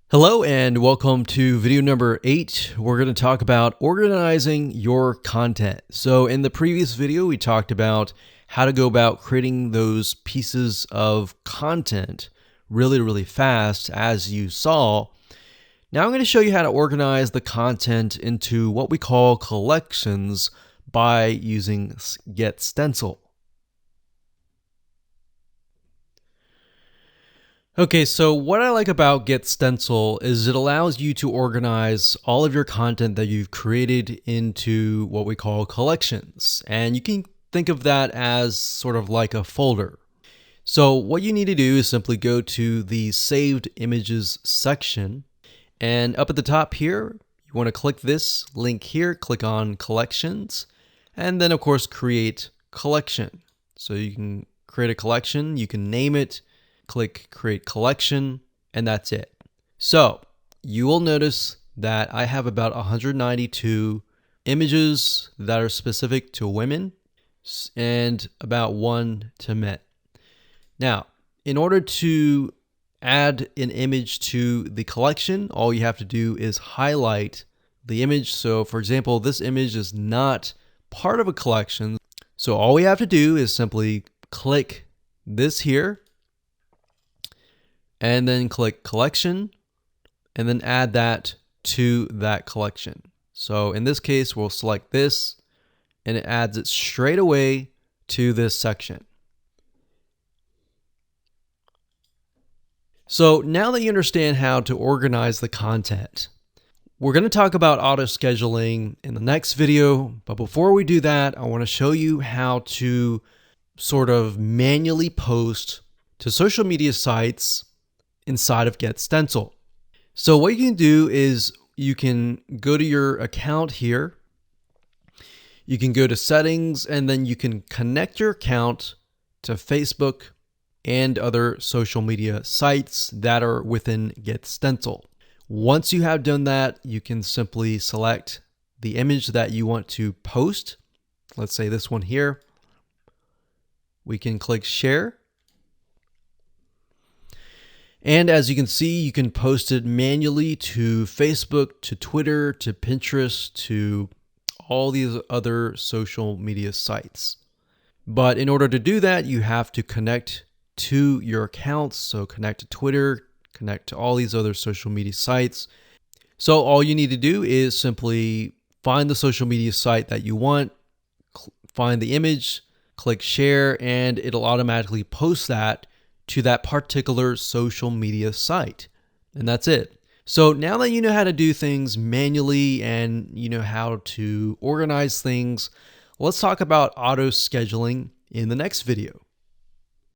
Hello and welcome to video number 8. We're going to talk about organizing your content. So in the previous video, we talked about how to go about creating those pieces of content really fast, as you saw. Now I'm going to show you how to organize the content into what we call collections by using getStencil. Okay, so what I like about getStencil is it allows you to organize all of your content that you've created into what we call collections. And you can think of that as sort of like a folder. So what you need to do is simply go to the saved images section. And up at the top here, you want to click this link here, click on collections, and then of course create collection. So you can create a collection, you can name it, click create collection, and that's it. So you will notice that I have about 192 images that are specific to women and about 1 to men. Now, in order to add an image to the collection, all you have to do is highlight the image. So for example, this image is not part of a collection. So all we have to do is simply click this here, and then click collection, and then add that to that collection. So in this case, we'll select this, and it adds it straight away to this section. So now that you understand how to organize the content, we're going to talk about auto scheduling in the next video. But before we do that, I want to show you how to sort of manually post to social media sites inside of getStencil. So what you can do is you can go to your account here. You can go to settings, and then you can connect your account to Facebook and other social media sites that are within getStencil. Once you have done that, you can simply select the image that you want to post. Let's say this one here. We can click share. And as you can see, you can post it manually to Facebook, to Twitter, to Pinterest, to all these other social media sites. But in order to do that, you have to connect to your accounts. So connect to Twitter, connect to all these other social media sites. So all you need to do is simply find the social media site that you want, find the image, click share, and it'll automatically post that to that particular social media site. And that's it. So now that you know how to do things manually and you know how to organize things, let's talk about auto scheduling in the next video.